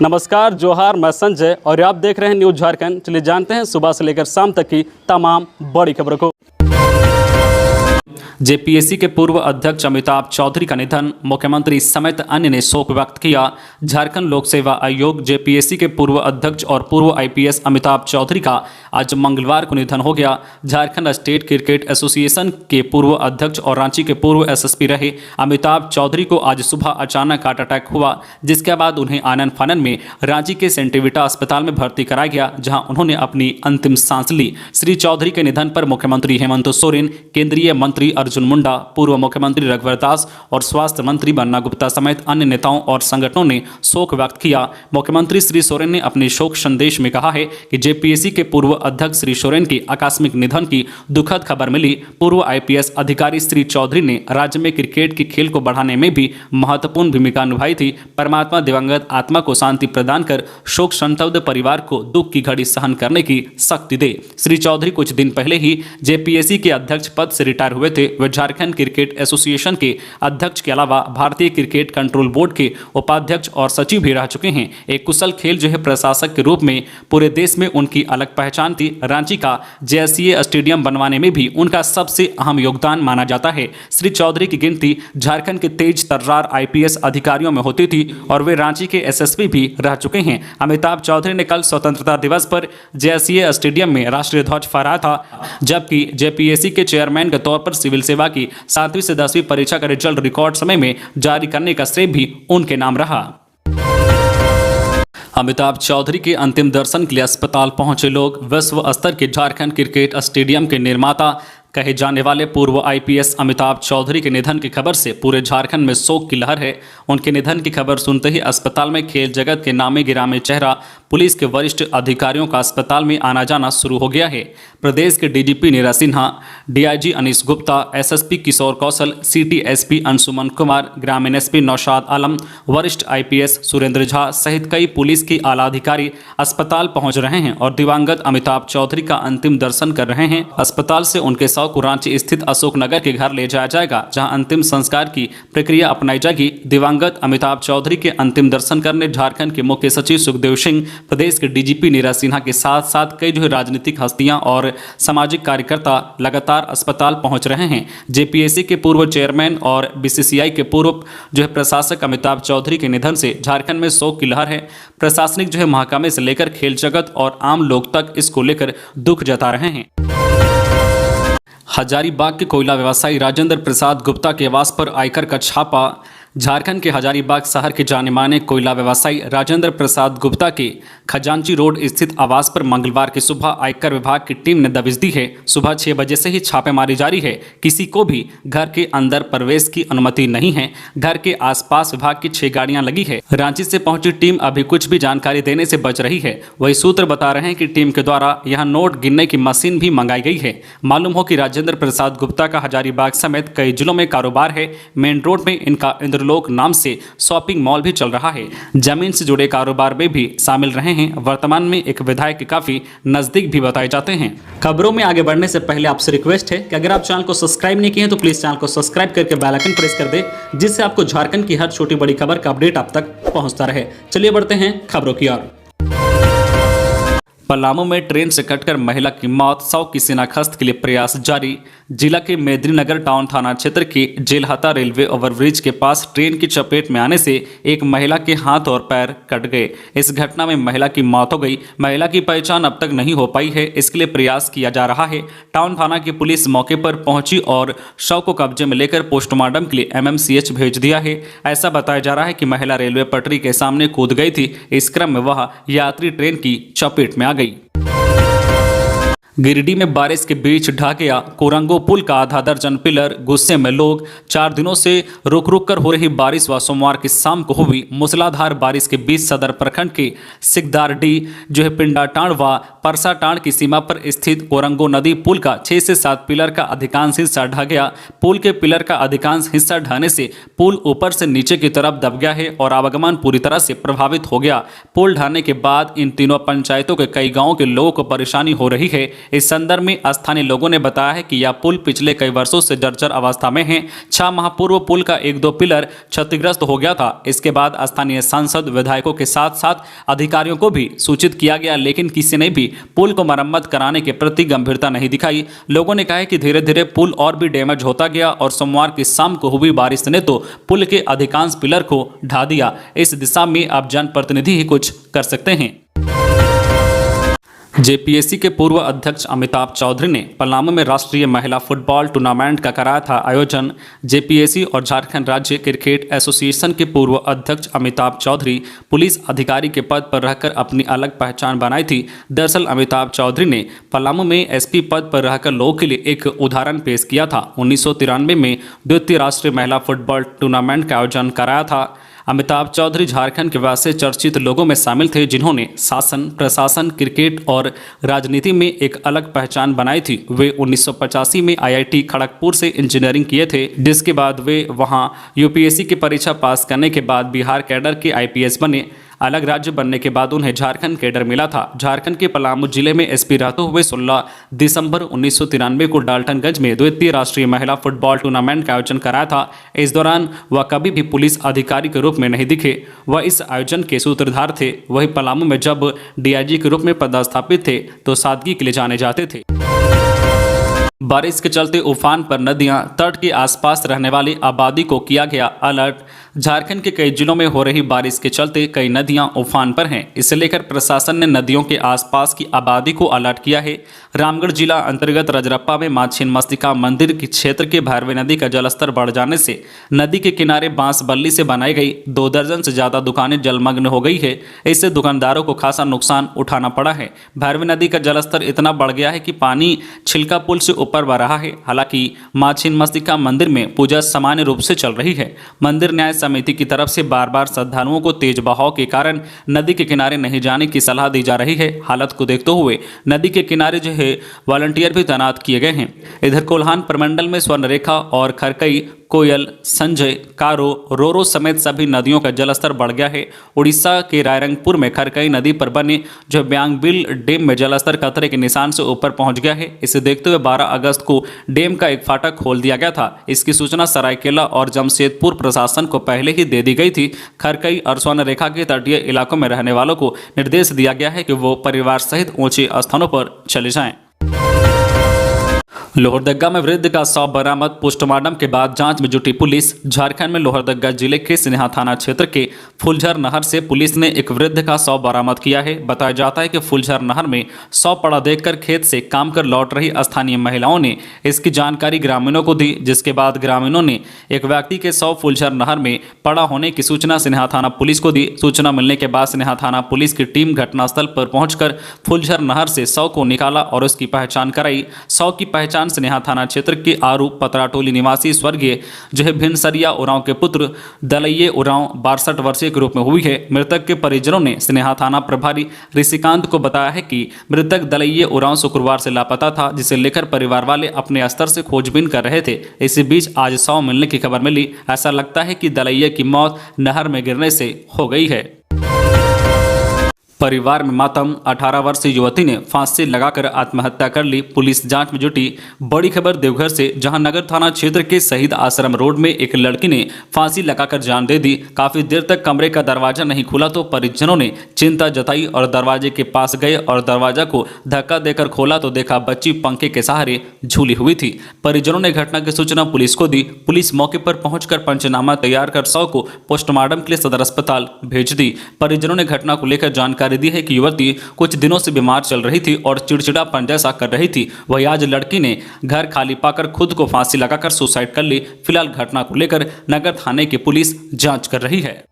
नमस्कार, जोहार, मैं संजय और आप देख रहे हैं न्यूज़ झारखंड। चलिए जानते हैं सुबह से लेकर शाम तक की तमाम बड़ी खबरों को। जेपीएससी के पूर्व अध्यक्ष अमिताभ चौधरी का निधन, मुख्यमंत्री समेत अन्य ने शोक व्यक्त किया। झारखंड लोक सेवा आयोग जेपीएससी के पूर्व अध्यक्ष और पूर्व आईपीएस अमिताभ चौधरी का आज मंगलवार को निधन हो गया। झारखंड स्टेट क्रिकेट एसोसिएशन के पूर्व अध्यक्ष और रांची के पूर्व एसएसपी रहे अमिताभ चौधरी को आज सुबह अचानक हार्ट अटैक हुआ, जिसके बाद उन्हें आनन फानन में रांची के सेंटिविटा अस्पताल में भर्ती कराया गया, जहां उन्होंने अपनी अंतिम सांस ली। श्री चौधरी के निधन पर मुख्यमंत्री हेमंत सोरेन, केंद्रीय मंत्री अर्जुन मुंडा, पूर्व मुख्यमंत्री रघुवर दास और स्वास्थ्य मंत्री बन्ना गुप्ता समेत अन्य नेताओं और संगठनों ने शोक व्यक्त किया। मुख्यमंत्री श्री सोरेन ने अपने शोक संदेश में कहा है कि जेपीएससी के पूर्व अध्यक्ष श्री सोरेन की आकस्मिक निधन की दुखद खबर मिली। पूर्व आईपीएस अधिकारी श्री चौधरी ने राज्य में क्रिकेट की खेल को बढ़ाने में भी महत्वपूर्ण भूमिका निभाई थी। परमात्मा दिवंगत आत्मा को शांति प्रदान कर शोक संतप्त परिवार को दुख की घड़ी सहन करने की शक्ति दे। श्री चौधरी कुछ दिन पहले ही जेपीएससी के अध्यक्ष पद से रिटायर हुए थे। वे झारखंड क्रिकेट एसोसिएशन के अध्यक्ष के अलावा भारतीय क्रिकेट कंट्रोल बोर्ड के उपाध्यक्ष और सचिव भी रह चुके हैं। एक कुशल खेल प्रशासक के रूप में पूरे देश में उनकी अलग पहचान थी। रांची का जेएससीए स्टेडियम बनवाने में भी उनका सबसे अहम योगदान माना जाता है। श्री चौधरी की गिनती झारखंड के तेज तर्रार आईपीएस अधिकारियों में होती थी और वे रांची के एसएसपी भी रह चुके हैं। अमिताभ चौधरी ने कल स्वतंत्रता दिवस पर जेएससीए स्टेडियम में राष्ट्रीय ध्वज फहराया था, जबकि जेपीएससी के चेयरमैन के तौर पर सिविल सेवा की 7वीं से 10वीं परीक्षा का रिजल्ट रिकॉर्ड समय में जारी करने का श्रेय भी उनके नाम रहा। अमिताभ चौधरी के अंतिम दर्शन के लिए अस्पताल पहुंचे लोग। विश्व स्तर के झारखंड क्रिकेट स्टेडियम के निर्माता कहे जाने वाले पूर्व आईपीएस अमिताभ चौधरी के निधन की खबर से पूरे झारखंड में शोक की लहर है। उनके निधन की खबर सुनते ही अस्पताल में खेल जगत के नामी गिरामी चेहरा, पुलिस के वरिष्ठ अधिकारियों का अस्पताल में आना जाना शुरू हो गया है। प्रदेश के DGP Neeraj Sinha, DIG Anish Gupta, SSP Kishore Kaushal, city SP Anshuman Kumar, ग्रामीण एसपी नौशाद आलम, वरिष्ठ आईपीएस सुरेंद्र झा सहित कई पुलिस के आला अधिकारी अस्पताल पहुंच रहे हैं और दिवंगत अमिताभ चौधरी का अंतिम दर्शन कर रहे हैं। अस्पताल से उनके शव को रांची स्थित अशोकनगर के घर ले जाया जाएगा, जहां अंतिम संस्कार की प्रक्रिया अपनाई जाएगी। दिवंगत अमिताभ चौधरी के अंतिम दर्शन करने झारखंड के मुख्य सचिव सुखदेव सिंह, प्रदेश के डीजीपी नीरज सिन्हा के साथ साथ कई राजनीतिक हस्तियां और सामाजिक कार्यकर्ता लगातार अस्पताल पहुंच रहे हैं। जेपीएससी के पूर्व चेयरमैन और बीसीसीआई के पूर्व प्रशासक अमिताभ चौधरी के निधन से झारखंड में शोक की लहर है। प्रशासनिक महकमे से लेकर खेल जगत और आम लोग तक इसको लेकर दुख जता रहे हैं। हजारीबाग के कोयला व्यवसायी राजेंद्र प्रसाद गुप्ता के आवास पर आयकर का छापा। झारखंड के हजारीबाग शहर के जाने माने कोयला व्यवसायी राजेंद्र प्रसाद गुप्ता के खजांची रोड स्थित आवास पर मंगलवार की सुबह आयकर विभाग की टीम ने दबिश दी है। सुबह 6 बजे से ही छापेमारी जारी है। किसी को भी घर के अंदर प्रवेश की अनुमति नहीं है। घर के आसपास विभाग की 6 गाड़ियां लगी है। रांची से पहुंची टीम अभी कुछ भी जानकारी देने से बच रही है। वही सूत्र बता रहे हैं कि टीम के द्वारा यहां नोट गिनने की मशीन भी मंगाई गई है। मालूम हो कि राजेंद्र प्रसाद गुप्ता का हजारीबाग समेत कई जिलों में कारोबार है। मेन रोड में इनका लोक नाम से शॉपिंग मॉल भी चल रहा है। जमीन से जुड़े कारोबार में भी शामिल रहे हैं। वर्तमान में एक विधायक के काफी नजदीक भी बताए जाते हैं। खबरों में आगे बढ़ने से पहले आपसे रिक्वेस्ट है कि अगर आप चैनल को सब्सक्राइब नहीं किए हैं तो प्लीज चैनल को सब्सक्राइब करके बेल आइकन प्रेस कर दे, जिससे आपको झारखंड की हर छोटी बड़ी खबर का अपडेट आप तक पहुंचता रहे। चलिए बढ़ते हैं खबरों की ओर। पलामू में ट्रेन से कटकर महिला की मौत, 100 की शिनाख्त के लिए प्रयास जारी। जिला के मेदिनीनगर टाउन थाना क्षेत्र के जेलहता रेलवे ओवरब्रिज के पास ट्रेन की चपेट में आने से एक महिला के हाथ और पैर कट गए। इस घटना में महिला की मौत हो गई। महिला की पहचान अब तक नहीं हो पाई है, इसके लिए प्रयास किया जा रहा है। टाउन थाना की पुलिस मौके पर पहुंची और शव को कब्जे में लेकर पोस्टमार्टम के लिए एमएमसीएच भेज दिया है। ऐसा बताया जा रहा है कि महिला रेलवे पटरी के सामने कूद गई थी। इस क्रम में वह यात्री ट्रेन की चपेट में आ गई। गिरिडीह में बारिश के बीच ढह गया कोरंगो पुल का आधा दर्जन पिलर। गुस्से में लोग। 4 दिनों से रुक रुक कर हो रही बारिश व सोमवार की शाम को हुई मूसलाधार बारिश के बीच सदर प्रखंड के सिकदारडीह पिंडाटांड व परसाटांड की सीमा पर स्थित कोरंगो नदी पुल का 6 से 7 पिलर का अधिकांश हिस्सा ढह गया। पुल के पिलर का अधिकांश हिस्सा ढहने से पुल ऊपर से नीचे की तरफ दब गया है और आवागमन पूरी तरह से प्रभावित हो गया। पुल ढहने के बाद इन तीनों पंचायतों के कई गाँवों के लोगों को परेशानी हो रही है। इस संदर्भ में स्थानीय लोगों ने बताया है कि यह पुल पिछले कई वर्षों से जर्जर अवस्था में है। 6 माह पूर्व पुल का 1-2 पिलर क्षतिग्रस्त हो गया था। इसके बाद स्थानीय सांसद, विधायकों के साथ साथ अधिकारियों को भी सूचित किया गया, लेकिन किसी ने भी पुल को मरम्मत कराने के प्रति गंभीरता नहीं दिखाई। लोगों ने कहा है कि धीरे धीरे पुल और भी डैमेज होता गया और सोमवार की शाम को हुई बारिश ने तो पुल के अधिकांश पिलर को ढा दिया। इस दिशा में अब जनप्रतिनिधि ही कुछ कर सकते हैं। जेपीएससी के पूर्व अध्यक्ष अमिताभ चौधरी ने पलामू में राष्ट्रीय महिला फुटबॉल टूर्नामेंट का कराया था आयोजन। जेपीएससी और झारखंड राज्य क्रिकेट एसोसिएशन के पूर्व अध्यक्ष अमिताभ चौधरी पुलिस अधिकारी के पद पर रहकर अपनी अलग पहचान बनाई थी। दरअसल अमिताभ चौधरी ने पलामू में एसपी पद पर रहकर लोगों के लिए एक उदाहरण पेश किया था। 1993 में द्वितीय राष्ट्रीय महिला फुटबॉल टूर्नामेंट का आयोजन कराया था। अमिताभ चौधरी झारखंड के वास्ते चर्चित लोगों में शामिल थे जिन्होंने शासन, प्रशासन, क्रिकेट और राजनीति में एक अलग पहचान बनाई थी। वे 1985 में आईआईटी खड़गपुर से इंजीनियरिंग किए थे, जिसके बाद वे वहां यूपीएससी की परीक्षा पास करने के बाद बिहार कैडर के आईपीएस बने। अलग राज्य बनने के बाद उन्हें झारखंड कैडर मिला था। झारखंड के पलामू जिले में एसपी रहते हुए 16 दिसंबर 1993 को डाल्टनगंज में द्वितीय राष्ट्रीय महिला फुटबॉल टूर्नामेंट का आयोजन कराया था। इस दौरान वह कभी भी पुलिस अधिकारी के रूप में नहीं दिखे। वह इस आयोजन के सूत्रधार थे। वही पलामू में जब डीआईजी के रूप में पदस्थापित थे तो सादगी के लिए जाने जाते थे। बारिश के चलते उफान पर नदियां, तट के आसपास रहने वाली आबादी को किया गया अलर्ट। झारखंड के कई जिलों में हो रही बारिश के चलते कई नदियां उफान पर हैं। इसे लेकर प्रशासन ने नदियों के आसपास की आबादी को अलर्ट किया है। रामगढ़ जिला अंतर्गत रजरप्पा में मां छिन्नमस्तिका मंदिर के क्षेत्र के भैरवी नदी का जलस्तर बढ़ जाने से नदी के किनारे बांस बल्ली से बनाई गई 2 दर्जन से ज्यादा दुकानें जलमग्न हो गई है। इससे दुकानदारों को खासा नुकसान उठाना पड़ा है। भैरवी नदी का जलस्तर इतना बढ़ गया है कि पानी छिलका पुल से ऊपर बह रहा है। हालांकि मां छिन्नमस्तिका मंदिर में पूजा सामान्य रूप से चल रही है। मंदिर न्याय समिति की तरफ से बार बार श्रद्धालुओं को तेज बहाव के कारण नदी के किनारे नहीं जाने की सलाह दी जा रही है। हालत को देखते हुए नदी के किनारे जो है वॉलंटियर भी तैनात किए गए हैं। इधर कोल्हान प्रमंडल में स्वर्णरेखा और खरकई, कोयल, संजय, कारो, रोरो समेत सभी नदियों का जलस्तर बढ़ गया है। उड़ीसा के रायरंगपुर में खरकई नदी पर बने जो ब्यांगबिल डैम में जलस्तर खतरे के निशान से ऊपर पहुंच गया है। इसे देखते हुए 12 अगस्त को डैम का एक फाटक खोल दिया गया था। इसकी सूचना सरायकेला और जमशेदपुर प्रशासन को पहले ही दे दी गई थी। खरकई और स्वर्णरेखा के तटीय इलाकों में रहने वालों को निर्देश दिया गया है कि वो परिवार सहित ऊंचे स्थानों पर चले जाएं। लोहरदगा में वृद्ध का शव बरामद। पोस्टमार्टम के बाद जांच में जुटी पुलिस। झारखंड में लोहरदगा जिले के सिन्हा थाना क्षेत्र के फुलझर नहर से पुलिस ने एक वृद्ध का शव बरामद किया है। बताया जाता है कि फुलझर नहर में शव पड़ा देखकर खेत से काम कर लौट रही स्थानीय महिलाओं ने इसकी जानकारी ग्रामीणों को दी, जिसके बाद ग्रामीणों ने एक व्यक्ति के शव फुलझर नहर में पड़ा होने की सूचना सिन्हा थाना पुलिस को दी। सूचना मिलने के बाद सिन्हा थाना पुलिस की टीम घटनास्थल पर पहुंचकर फुलझर नहर से शव को निकाला और उसकी पहचान कराई। शव की पहचान स्नेहा थाना क्षेत्र के आरू पतराटोली निवासी स्वर्गीय जो है भिनसरिया उरांव के पुत्र दलैये उरांव 62 वर्षीय के रूप में हुई है। मृतक के परिजनों ने स्नेहा थाना प्रभारी ऋषिकांत को बताया है कि मृतक दलैये उरांव शुक्रवार से लापता था, जिसे लेकर परिवार वाले अपने स्तर से खोजबीन कर रहे थे। इसी बीच आज शव मिलने की खबर मिली। ऐसा लगता है कि दलैये की मौत नहर में गिरने से हो गई है। परिवार में मातम। 18 वर्षीय युवती ने फांसी लगाकर आत्महत्या कर ली। पुलिस जांच में जुटी। बड़ी खबर देवघर से, जहां नगर थाना क्षेत्र के शहीद आश्रम रोड में एक लड़की ने फांसी लगाकर जान दे दी। काफी देर तक कमरे का दरवाजा नहीं खुला तो परिजनों ने चिंता जताई और दरवाजे के पास गए और दरवाजा को धक्का देकर खोला तो देखा बच्ची पंखे के सहारे झूली हुई थी। परिजनों ने घटना की सूचना पुलिस को दी। पुलिस मौके पर पहुंचकर पंचनामा तैयार कर शव को पोस्टमार्टम के लिए सदर अस्पताल भेज दी। परिजनों ने घटना को लेकर जानकारी दी है कि युवती कुछ दिनों से बीमार चल रही थी और चिड़चिड़ापन जैसा कर रही थी। वही आज लड़की ने घर खाली पाकर खुद को फांसी लगाकर सुसाइड कर ली। फिलहाल घटना को लेकर नगर थाने की पुलिस जांच कर रही है।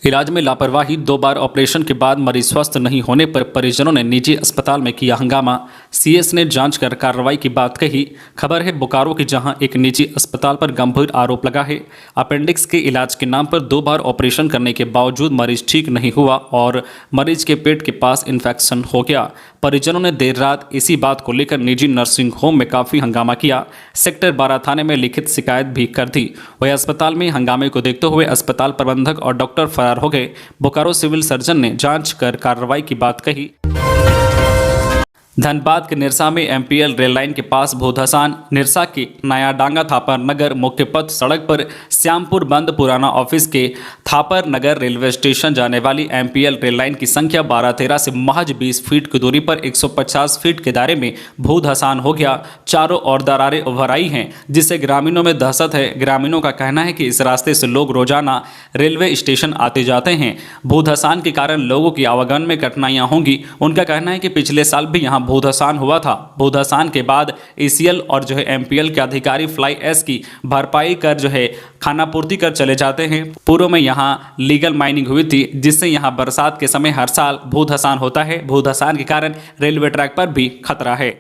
इलाज में लापरवाही। 2 बार ऑपरेशन के बाद मरीज स्वस्थ नहीं होने पर परिजनों ने निजी अस्पताल में किया हंगामा। सीएस ने जांच कर कार्रवाई की बात कही। खबर है बोकारो की, जहां एक निजी अस्पताल पर गंभीर आरोप लगा है। अपेंडिक्स के इलाज के नाम पर 2 बार ऑपरेशन करने के बावजूद मरीज ठीक नहीं हुआ और मरीज के पेट के पास इन्फेक्शन हो गया। परिजनों ने देर रात इसी बात को लेकर निजी नर्सिंग होम में काफ़ी हंगामा किया। सेक्टर 12 थाने में लिखित शिकायत भी कर दी। वही अस्पताल में हंगामे को देखते हुए अस्पताल प्रबंधक और डॉक्टर फरार हो गए। बोकारो सिविल सर्जन ने जांच कर कार्रवाई की बात कही। धनबाद के निरसा में एमपीएल रेल लाइन के पास भूधसान, निरसा के नया डांगा थापर नगर मुख्य पथ सड़क पर श्यामपुर बंद पुराना ऑफिस के थापर नगर रेलवे स्टेशन जाने वाली एमपीएल रेल लाइन की संख्या 12-13 से महज 20 फीट की दूरी पर 150 फीट के दायरे में भूधसान हो गया। चारों ओर दरारें उभर आई हैं, जिससे ग्रामीणों में दहशत है। ग्रामीणों का कहना है कि इस रास्ते से लोग रोजाना रेलवे स्टेशन आते जाते हैं। भूधसान के कारण लोगों की आवागमन में कठिनाइयां होंगी। उनका कहना है कि पिछले साल भी यहाँ भूधसान हुआ था। भूधसान के बाद एसीएल और जो है एमपीएल के अधिकारी फ्लाई ऐश की भरपाई कर जो है खानापूर्ति कर चले जाते हैं। पूर्व में यहाँ लीगल माइनिंग हुई थी, जिससे यहाँ बरसात के समय हर साल भूधसान होता है। भूधसान के कारण रेलवे ट्रैक पर भी खतरा है।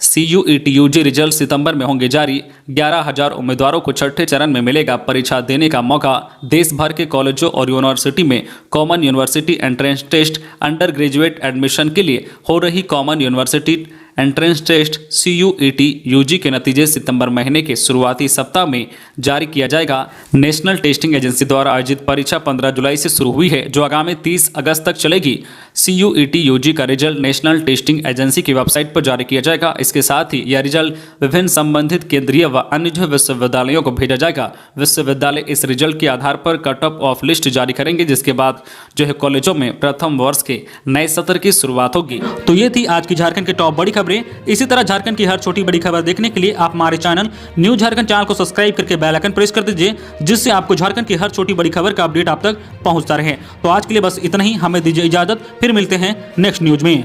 CUET UG रिजल्ट सितंबर में होंगे जारी। 11,000 उम्मीदवारों को छठे चरण में मिलेगा परीक्षा देने का मौका। देश भर के कॉलेजों और यूनिवर्सिटी में common university entrance test undergraduate admission के लिए हो रही common university entrance test CUET UG के नतीजे सितंबर महीने के शुरुआती सप्ताह में जारी किया जाएगा। नेशनल टेस्टिंग एजेंसी द्वारा आयोजित परीक्षा 15 जुलाई से शुरू हुई है, जो आगामी 30 अगस्त तक चलेगी। CUET UG का रिजल्ट नेशनल टेस्टिंग एजेंसी की वेबसाइट पर जारी किया जाएगा। इसके साथ ही यह रिजल्ट विभिन्न संबंधित केंद्रीय व अन्य जो विश्वविद्यालयों को भेजा जाएगा। विश्वविद्यालय इस रिजल्ट के आधार पर कट ऑफ लिस्ट जारी करेंगे, जिसके बाद जो है कॉलेजों में प्रथम वर्ष के नए सत्र की शुरुआत होगी। तो ये थी आज की झारखंड की टॉप बड़ी खबरें। इसी तरह झारखंड की हर छोटी बड़ी खबर देखने के लिए आप हमारे चैनल न्यूज झारखंड चैनल को सब्सक्राइब करके बेल आइकन प्रेस कर दीजिए, जिससे आपको झारखंड की हर छोटी बड़ी खबर का अपडेट आप तक पहुंचता रहे। तो आज के लिए बस इतना ही। हमें दीजिए इजाजत, फिर मिलते हैं नेक्स्ट न्यूज में।